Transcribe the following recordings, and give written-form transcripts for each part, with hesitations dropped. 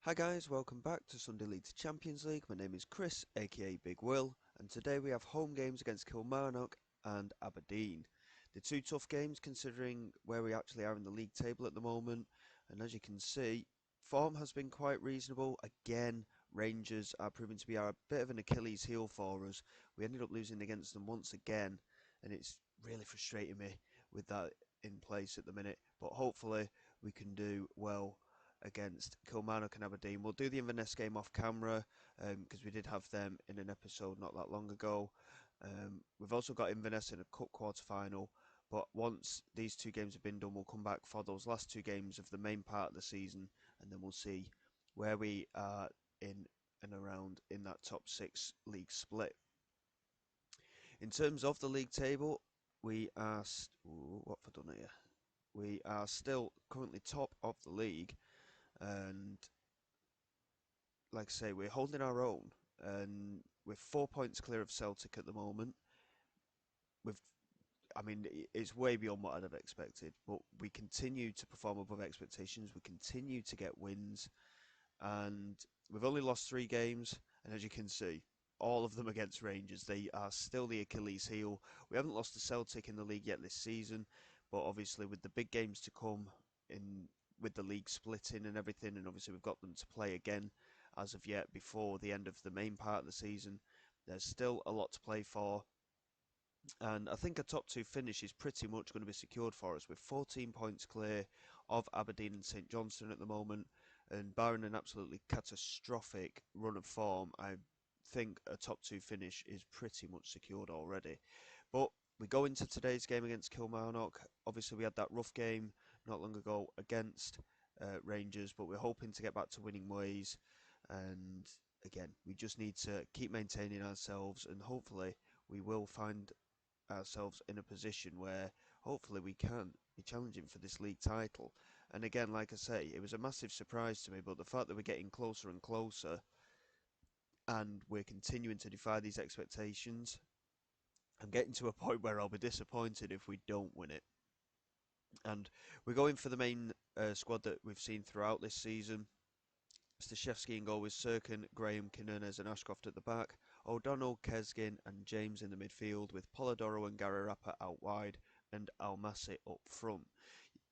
Hi guys, welcome back to Sunday League to Champions League. My name is Chris, aka Big Will, and today we have home games against Kilmarnock and Aberdeen. The two tough games considering where we actually are in the league table at the moment, and as you can see, form has been quite reasonable. Again, Rangers are proving to be a bit of an Achilles heel for us. We ended up losing against them once again, and it's really frustrating me with that in place at the minute, but hopefully we can do well against Kilmarnock and Aberdeen. We'll do the Inverness game off camera because we did have them in an episode not that long ago. We've also got Inverness in a cup quarter final, but once these two games have been done, we'll come back for those last two games of the main part of the season, and then we'll see where we are in and around in that top six league split. In terms of the league table, we are what have I done here? We are still currently top of the league, and like I say, we're holding our own, and we're 4 points clear of Celtic at the moment. With, I mean, it's way beyond what I'd have expected, but we continue to perform above expectations. We continue to get wins, and we've only lost 3 games, and as you can see, all of them against Rangers. They are still the Achilles heel. We haven't lost to Celtic in the league yet this season, but obviously with the big games to come in with the league splitting and everything, and obviously we've got them to play again as of yet before the end of the main part of the season. There's still a lot to play for, and I think a top two finish is pretty much going to be secured for us with 14 points clear of Aberdeen and St Johnstone at the moment, and barring an absolutely catastrophic run of form, I think a top two finish is pretty much secured already. But we go into today's game against Kilmarnock. Obviously, we had that rough game not long ago against Rangers, but we're hoping to get back to winning ways. And again, we just need to keep maintaining ourselves, and hopefully, we will find ourselves in a position where hopefully we can be challenging for this league title. And again, like I say, it was a massive surprise to me, but the fact that we're getting closer and closer and we're continuing to defy these expectations, I'm getting to a point where I'll be disappointed if we don't win it. And we're going for the main squad that we've seen throughout this season. Stashevsky in goal with Sirkin, Graham, Quinones and Ashcroft at the back. O'Donnell, Kesgin and James in the midfield with Polidoro and Gararapa out wide and Almasi up front.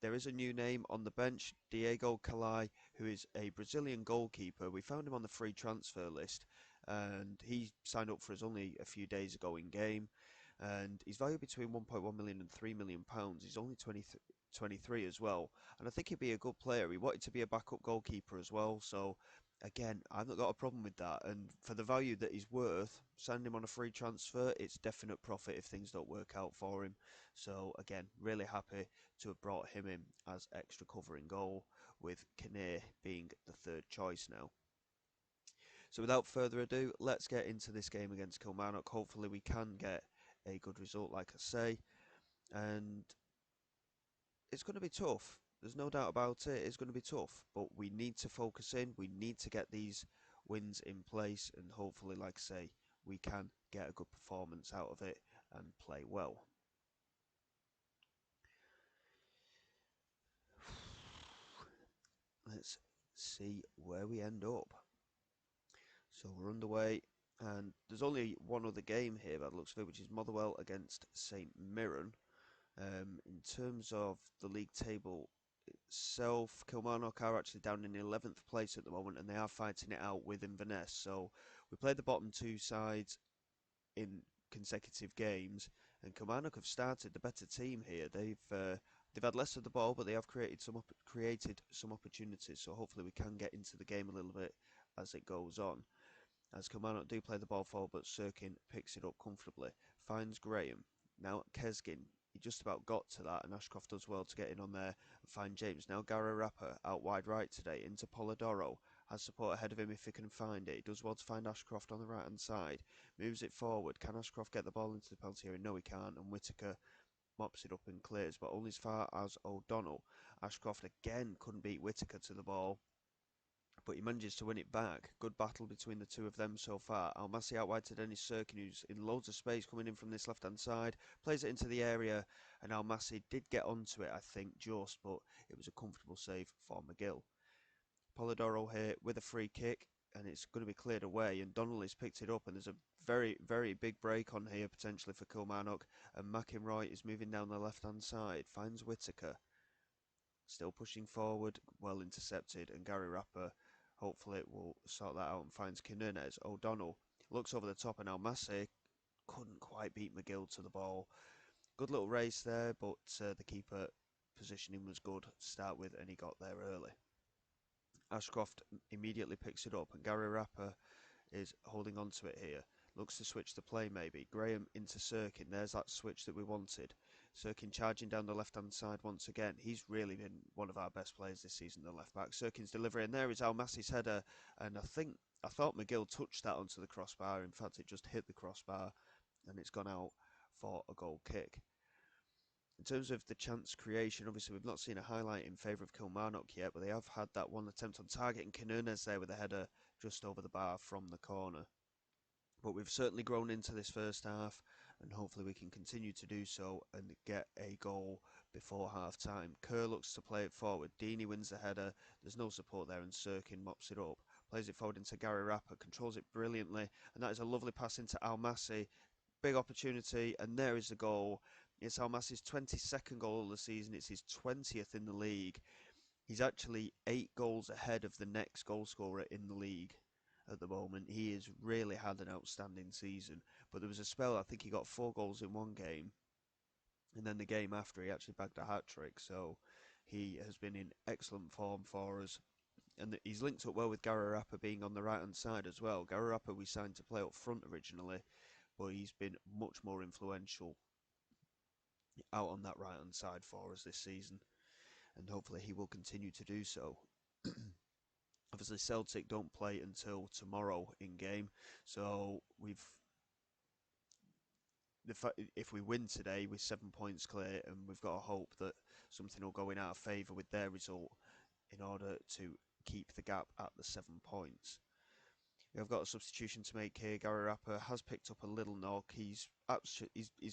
There is a new name on the bench, Diego Calai, who is a Brazilian goalkeeper. We found him on the free transfer list and he signed up for us only a few days ago in game. And he's valued between 1.1 million and £3 million. He's only 23 as well, and I think he'd be a good player. He wanted to be a backup goalkeeper as well, so again, I've not got a problem with that. And for the value that he's worth, send him on a free transfer. It's definite profit if things don't work out for him. So again, really happy to have brought him in as extra cover in goal, with Kinnear being the third choice now. So without further ado, let's get into this game against Kilmarnock. Hopefully we can get a good result, like I say, and it's going to be tough. There's no doubt about it. It's going to be tough, but we need to focus in. We need to get these wins in place, and hopefully, like I say, we can get a good performance out of it and play well. Let's see where we end up. So we're underway, and there's only one other game here by the looks of it, which is Motherwell against St Mirren. In terms of the league table itself, Kilmarnock are actually down in 11th place at the moment, and they are fighting it out with Inverness. So we played the bottom two sides in consecutive games, and Kilmarnock have started the better team here. They've had less of the ball, but they have created some opportunities. So hopefully we can get into the game a little bit as it goes on. As Kilmarnock do play the ball forward, but Sirkin picks it up comfortably, finds Graham. Now Kesgin, he just about got to that, and Ashcroft does well to get in on there and find James. Now Gararapa out wide right today into Polidoro. Has support ahead of him if he can find it. He does well to find Ashcroft on the right hand side. Moves it forward. Can Ashcroft get the ball into the penalty area? No, he can't. And Whittaker mops it up and clears, but only as far as O'Donnell. Ashcroft again couldn't beat Whittaker to the ball, but he manages to win it back. Good battle between the two of them so far. Almasi out wide to Dennis Sirkin, who's in loads of space coming in from this left-hand side. Plays it into the area, and Almasi did get onto it, I think, just, but it was a comfortable save for McGill. Polidoro here with a free kick, and it's going to be cleared away, and Donnelly's picked it up, and there's a very, very big break on here potentially for Kilmarnock, and McInroy is moving down the left-hand side, finds Whittaker, still pushing forward, well intercepted, and Gary Rapper hopefully will sort that out and finds Quinones. O'Donnell looks over the top, and Almasi couldn't quite beat McGill to the ball. Good little race there, but the keeper positioning was good to start with, and he got there early. Ashcroft immediately picks it up, and Gary Rapper is holding on to it here. Looks to switch the play maybe. Graham into Sirkin. There's that switch that we wanted. Sirkin charging down the left-hand side once again. He's really been one of our best players this season, the left-back. Sirkin's delivery, and there is Almasi's header. And I thought McGill touched that onto the crossbar. In fact, it just hit the crossbar, and it's gone out for a goal kick. In terms of the chance creation, obviously we've not seen a highlight in favour of Kilmarnock yet, but they have had that one attempt on target, and Quinones there with a header just over the bar from the corner. But we've certainly grown into this first half, and hopefully we can continue to do so and get a goal before half time. Kerr looks to play it forward. Deeney wins the header. There's no support there, and Sirkin mops it up. Plays it forward into Gary Rapper, controls it brilliantly, and that is a lovely pass into Almasi. Big opportunity, and there is the goal. It's Almasi's 22nd goal of the season. It's his 20th in the league. He's actually 8 goals ahead of the next goal scorer in the league at the moment. He has really had an outstanding season. But there was a spell, I think he got 4 goals in one game. And then the game after, he actually bagged a hat-trick. So he has been in excellent form for us. And he's linked up well with Gary Rapper being on the right-hand side as well. Gary Rapper we signed to play up front originally, but he's been much more influential out on that right-hand side for us this season. And hopefully he will continue to do so. Obviously Celtic don't play until tomorrow in game, so if we win today, we're 7 points clear, and we've got to hope that something will go in our favour with their result in order to keep the gap at the 7 points. We've got a substitution to make here. Gary Rapper has picked up a little knock. He's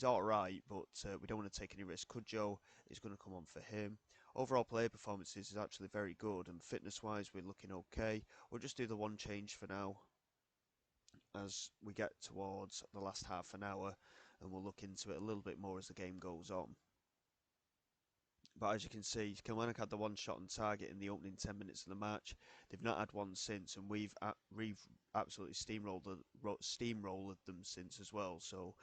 all right, but we don't want to take any risk. Cudjoe is going to come on for him. Overall player performances is actually very good, and fitness-wise we're looking okay. We'll just do the one change for now as we get towards the last half an hour, and we'll look into it a little bit more as the game goes on. But as you can see, Kilmarnock had the one shot on target in the opening 10 minutes of the match. They've not had one since, and we've absolutely steamrolled them since as well. So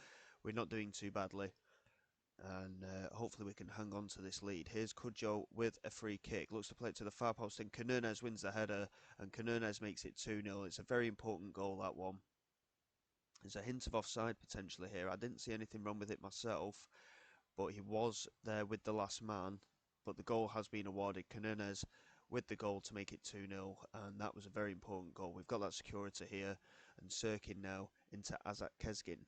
we're not doing too badly, and hopefully we can hang on to this lead. Here's Cudjoe with a free kick. Looks to play it to the far post, and Quinones wins the header, and Quinones makes it 2-0. It's a very important goal, that one. There's a hint of offside potentially here. I didn't see anything wrong with it myself, but he was there with the last man. But the goal has been awarded. Quinones with the goal to make it 2-0, and that was a very important goal. We've got that security here, and Sirkin now into Azat Kezgin.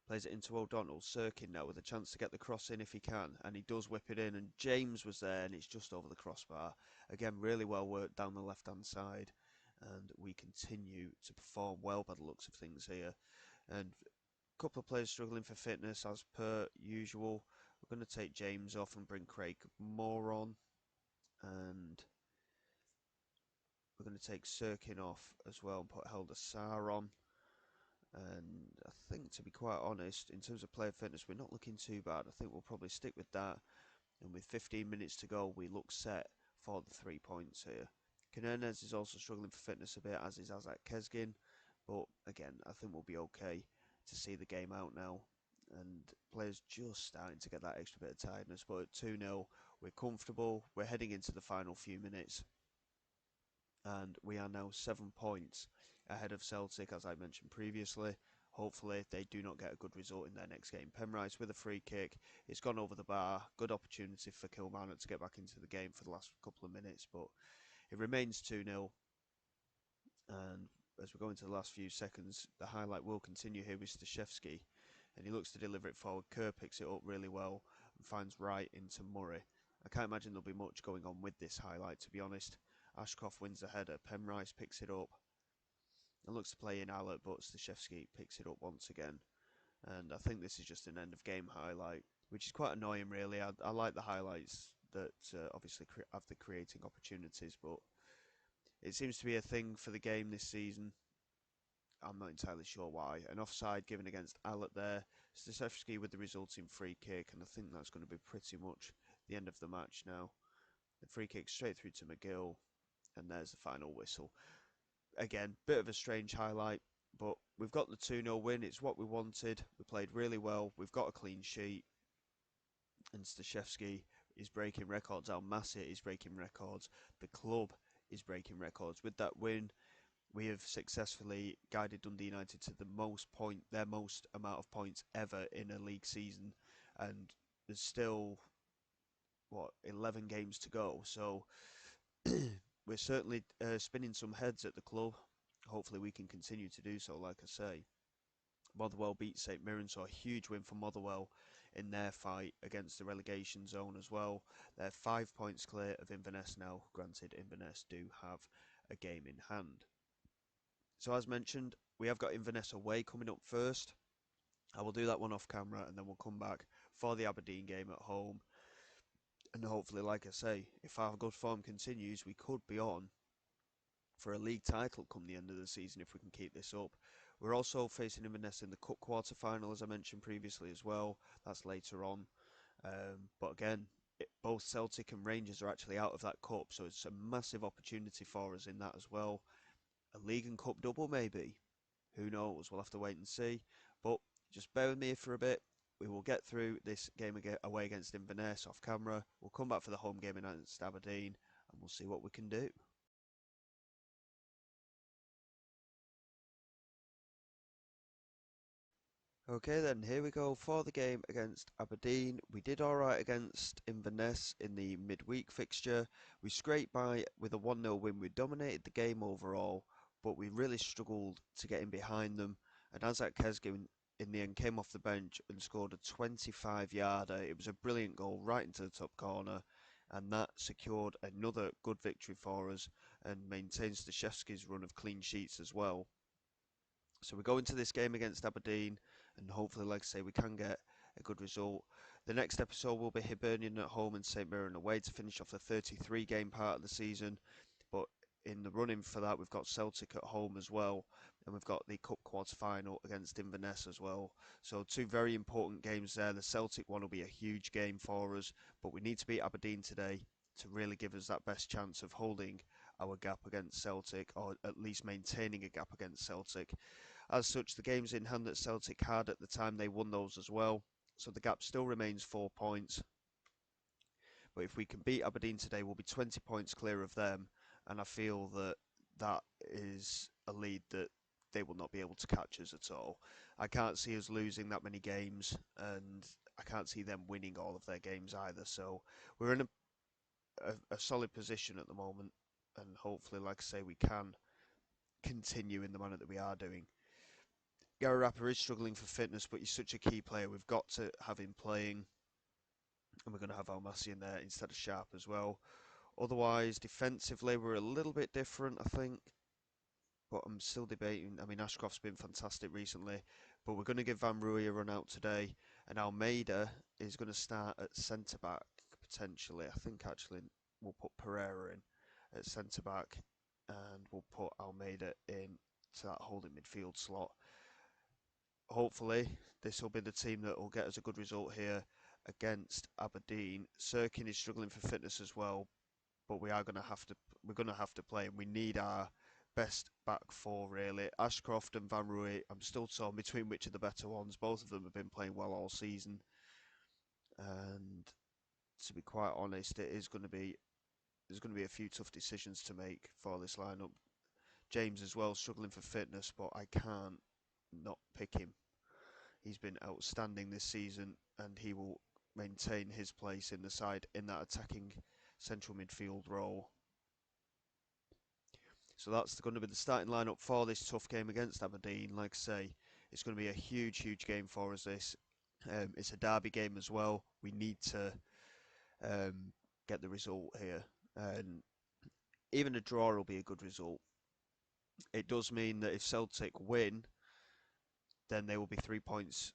Plays it into O'Donnell. Sirkin now with a chance to get the cross in if he can, and he does whip it in, and James was there, and it's just over the crossbar. Again, really well worked down the left-hand side, and we continue to perform well by the looks of things here. And couple of players struggling for fitness as per usual. We're going to take James off and bring Craig Moore on, and we're going to take Sirkin off as well and put Helder Sarr on. And I think, to be quite honest, in terms of player fitness, we're not looking too bad. I think we'll probably stick with that, and with 15 minutes to go, we look set for the 3 points here. Quinones is also struggling for fitness a bit, as is Azat Kezgin, but again, I think we'll be okay to see the game out now, and players just starting to get that extra bit of tiredness. But at 2-0, we're comfortable. We're heading into the final few minutes, and we are now 7 points ahead of Celtic, as I mentioned previously. Hopefully they do not get a good result in their next game. Penrice with a free kick. It's gone over the bar. Good opportunity for Kilmarnock to get back into the game for the last couple of minutes, but it remains 2-0. And as we go into the last few seconds, the highlight will continue here with Stashevsky, and he looks to deliver it forward. Kerr picks it up really well and finds right into Murray. I can't imagine there'll be much going on with this highlight, to be honest. Ashcroft wins the header. Penrice picks it up and looks to play in Allett, but Stashevsky picks it up once again. And I think this is just an end of game highlight, which is quite annoying really. I like the highlights that obviously have the creating opportunities, but it seems to be a thing for the game this season. I'm not entirely sure why. An offside given against Alert there. Staszewski with the resulting free kick, and I think that's going to be pretty much the end of the match now. The free kick straight through to McGill, and there's the final whistle. Again, bit of a strange highlight, but we've got the 2-0 win. It's what we wanted. We played really well. We've got a clean sheet, and Staszewski is breaking records. Al Massi is breaking records. The club is breaking records. With that win, we have successfully guided Dundee United to their most amount of points ever in a league season, and there's still 11 games to go. So we're certainly spinning some heads at the club. Hopefully we can continue to do so. Like I say, Motherwell beat St Mirren, so a huge win for Motherwell in their fight against the relegation zone as well. They're 5 points clear of Inverness now. Granted, Inverness do have a game in hand. So as mentioned, we have got Inverness away coming up first. I will do that one off camera, and then we'll come back for the Aberdeen game at home. And hopefully, like I say, if our good form continues, we could be on for a league title come the end of the season if we can keep this up. We're also facing Inverness in the Cup quarter-final, as I mentioned previously as well. That's later on. But again, both Celtic and Rangers are actually out of that cup, so it's a massive opportunity for us in that as well. A league and cup double maybe. Who knows? We'll have to wait and see. But just bear with me for a bit. We will get through this game away against Inverness off camera. We'll come back for the home game against Aberdeen, and we'll see what we can do. Okay then, here we go for the game against Aberdeen. We did alright against Inverness in the midweek fixture. We scraped by with a 1-0 win. We dominated the game overall, but we really struggled to get in behind them. And Azak Kesgin in the end came off the bench and scored a 25-yarder. It was a brilliant goal right into the top corner, and that secured another good victory for us and maintains Staszewski's run of clean sheets as well. So we go into this game against Aberdeen, and hopefully, like I say, we can get a good result. The next episode will be Hibernian at home and St Mirren away to finish off the 33-game part of the season. But in the running for that, we've got Celtic at home as well, and we've got the Cup quarter-final against Inverness as well. So 2 very important games there. The Celtic one will be a huge game for us, but we need to beat Aberdeen today to really give us that best chance of holding our gap against Celtic, or at least maintaining a gap against Celtic. As such, the games in hand that Celtic had at the time, they won those as well. So the gap still remains 4 points. But if we can beat Aberdeen today, we'll be 20 points clear of them. And I feel that that is a lead that they will not be able to catch us at all. I can't see us losing that many games, and I can't see them winning all of their games either. So we're in a solid position at the moment. And hopefully, like I say, we can continue in the manner that we are doing. Gary Rapper is struggling for fitness, but he's such a key player. We've got to have him playing, and we're going to have Al Massi in there instead of Sharp as well. Otherwise, defensively, we're a little bit different, I think, but I'm still debating. I mean, Ashcroft's been fantastic recently, but we're going to give Van Rooij a run out today, and Almeida is going to start at centre-back, potentially. I think, actually, we'll put Pereira in at centre-back, and we'll put Almeida in to that holding midfield slot. Hopefully, this will be the team that will get us a good result here against Aberdeen. Sirkin is struggling for fitness as well, but we're going to have to play, and we need our best back 4 really. Ashcroft and Van Rooij, I'm still torn between which are the better ones. Both of them have been playing well all season, and to be quite honest, there's going to be a few tough decisions to make for this lineup. James as well struggling for fitness, but I can't not pick him. He's been outstanding this season, and he will maintain his place in the side in that attacking central midfield role. So that's going to be the starting lineup for this tough game against Aberdeen. Like I say, it's going to be a huge, huge game for us. It's a derby game as well. We need to get the result here, and even a draw will be a good result. It does mean that if Celtic win, then they will be 3 points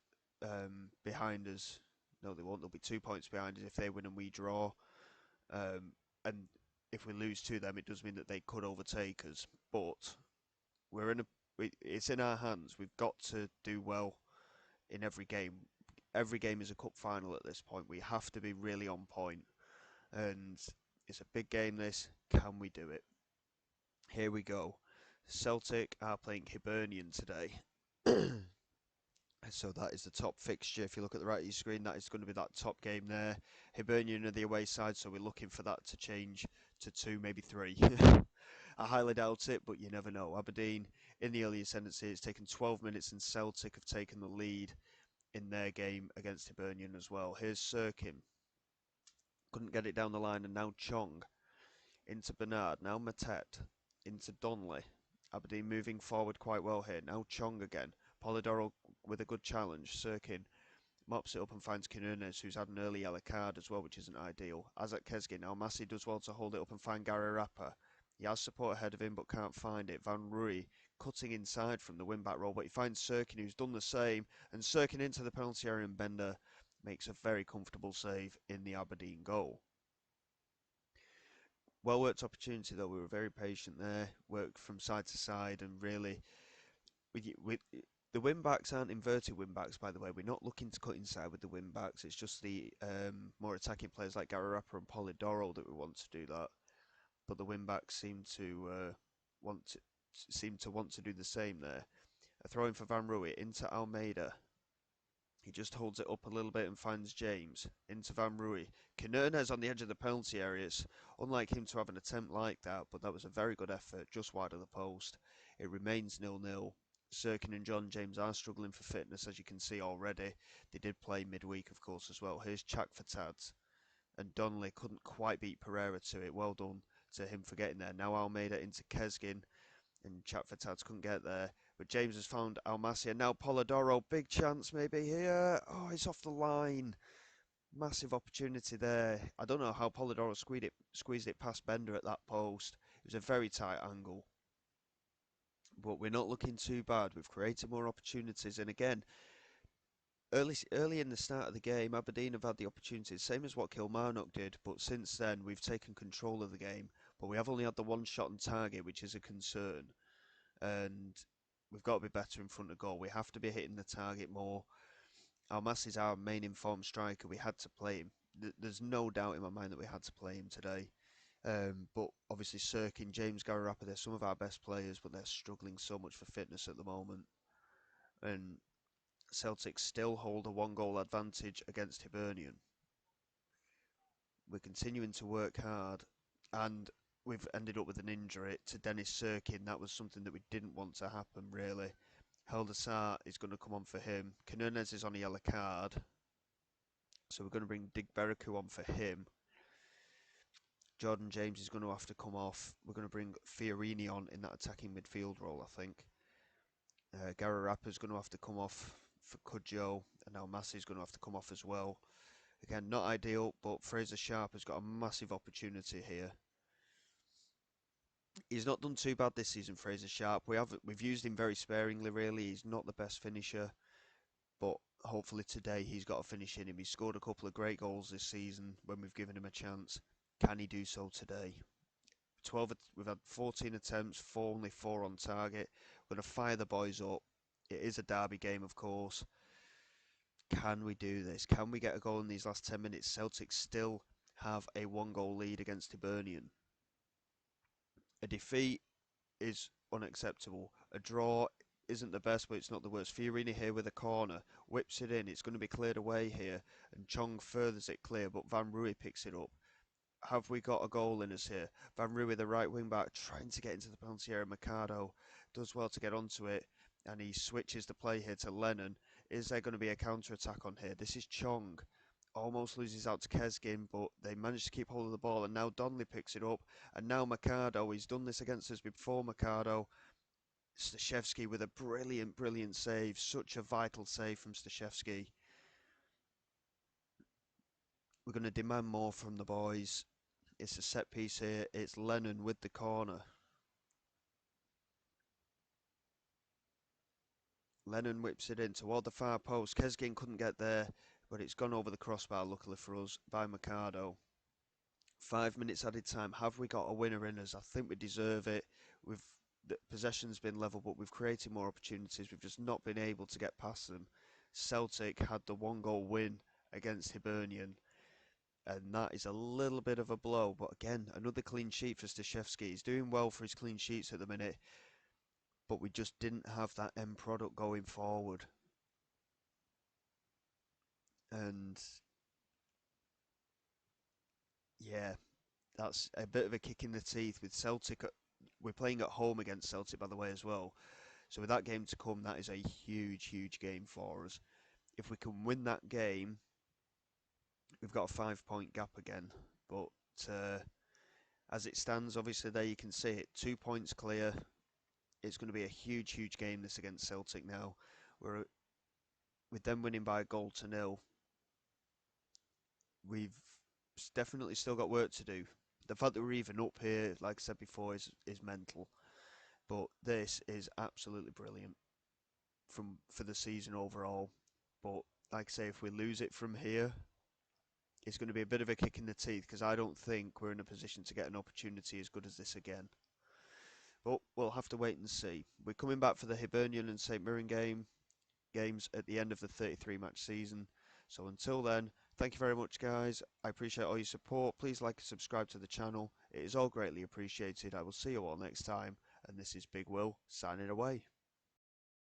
behind us. No, they won't. They'll be 2 points behind us if they win and we draw. And if we lose to them, it does mean that they could overtake us. But we're in a, it's in our hands. We've got to do well in every game. Every game is a cup final at this point. We have to be really on point, and it's a big game. This, can we do it? Here we go. Celtic are playing Hibernian today. So that is the top fixture. If you look at the right of your screen, that is going to be that top game there. Hibernian are the away side, so we're looking for that to change to 2, maybe 3. I highly doubt it, but you never know. Aberdeen in the early ascendancy, it's taken 12 minutes, and Celtic have taken the lead in their game against Hibernian as well. Here's Sirkin. Couldn't get it down the line, and now Chong into Bernard. Now Matet into Donnelly. Aberdeen moving forward quite well here. Now Chong again. Polidoro with a good challenge. Sirkin mops it up and finds Quinones, who's had an early yellow card as well, which isn't ideal. As at Kesgin, now Massey does well to hold it up and find Gary Rapper. He has support ahead of him but can't find it. Van Rooy cutting inside from the wing-back role, but he finds Sirkin, who's done the same, and Sirkin into the penalty area, and Bender makes a very comfortable save in the Aberdeen goal. Well worked opportunity though, we were very patient there, worked from side to side, and really, the wing backs aren't inverted wing backs, by the way. We're not looking to cut inside with the wing backs. It's just the more attacking players like Gary Rapper and Polidoro that we want to do that. But the wing backs seem to want to do the same there. A throw in for Van Rooy into Almeida. He just holds it up a little bit and finds James into Van Rooy. Quinones on the edge of the penalty areas. Unlike him to have an attempt like that, but that was a very good effort just wide of the post. It remains 0-0. Sirkin and John James are struggling for fitness, as you can see already. They did play midweek, of course, as well. Here's Chak for Tads. And Donnelly couldn't quite beat Pereira to it. Well done to him for getting there. Now Almeida into Kesgin. And Chak for Tads couldn't get there. But James has found Almacia. Now Polidoro. Big chance maybe here. Oh, it's off the line. Massive opportunity there. I don't know how Polidoro squeezed it past Bender at that post. It was a very tight angle. But we're not looking too bad. We've created more opportunities. And again, early in the start of the game, Aberdeen have had the opportunities, same as what Kilmarnock did. But since then, we've taken control of the game. But we have only had the one shot on target, which is a concern. And we've got to be better in front of goal. We have to be hitting the target more. Almas is our main informed striker. We had to play him. There's no doubt in my mind that we had to play him today. But obviously Sirkin, James Gararapa, they're some of our best players, but they're struggling so much for fitness at the moment. And Celtic still hold a 1-goal advantage against Hibernian. We're continuing to work hard, and we've ended up with an injury to Dennis Sirkin. That was something that we didn't want to happen, really. Heldasar is going to come on for him. Quinones is on a yellow card, so we're going to bring Dig Beriku on for him. Jordan James is going to have to come off. We're going to bring Fiorini on in that attacking midfield role, I think. Gary Rapper is going to have to come off for Cudjoe, and now Massey is going to have to come off as well. Again, not ideal, but Fraser Sharp has got a massive opportunity here. He's not done too bad this season, Fraser Sharp. We've used him very sparingly, really. He's not the best finisher, but hopefully today he's got a finish in him. He's scored a couple of great goals this season when we've given him a chance. Can he do so today? We've had 14 attempts, only 4 on target. We're going to fire the boys up. It is a derby game, of course. Can we do this? Can we get a goal in these last 10 minutes? Celtic still have a 1-goal lead against Hibernian. A defeat is unacceptable. A draw isn't the best, but it's not the worst. Fiorini here with a corner, whips it in. It's going to be cleared away here, and Chong furthers it clear, but Van Rooy picks it up. Have we got a goal in us here? Van Rooy, the right wing back, trying to get into the penalty area. Mercado does well to get onto it, and he switches the play here to Lennon. Is there going to be a counter attack on here? This is Chong. Almost loses out to Kesgin, but they manage to keep hold of the ball, and now Donnelly picks it up, and now Mercado. He's done this against us before, Mercado. Stashevski with a brilliant save. Such a vital save from Stashevski. We're going to demand more from the boys. It's a set piece here. It's Lennon with the corner. Lennon whips it in toward the far post. Kesgin couldn't get there, but it's gone over the crossbar, luckily for us, by Mercado. 5 minutes added time. Have we got a winner in us? I think we deserve it. We've the possession's been level, but we've created more opportunities. We've just not been able to get past them. Celtic had the 1 goal win against Hibernian, and that is a little bit of a blow. But again, another clean sheet for Stashevski. He's doing well for his clean sheets at the minute, but we just didn't have that end product going forward. And yeah, that's a bit of a kick in the teeth with Celtic. We're playing at home against Celtic, by the way, as well. So with that game to come, that is a huge, huge game for us. If we can win that game, we've got a 5 point gap again. But uh, as it stands, obviously there you can see it, 2 points clear. It's going to be a huge, huge game this against Celtic now. We're with them winning by a goal to nil. We've definitely still got work to do. The fact that we're even up here, like I said before, is mental. But this is absolutely brilliant for the season overall. But like I say, if we lose it from here, it's going to be a bit of a kick in the teeth because I don't think we're in a position to get an opportunity as good as this again. But we'll have to wait and see. We're coming back for the Hibernian and St Mirren games at the end of the 33 match season. So until then, thank you very much, guys. I appreciate all your support. Please like and subscribe to the channel. It is all greatly appreciated. I will see you all next time. And this is Big Will signing away.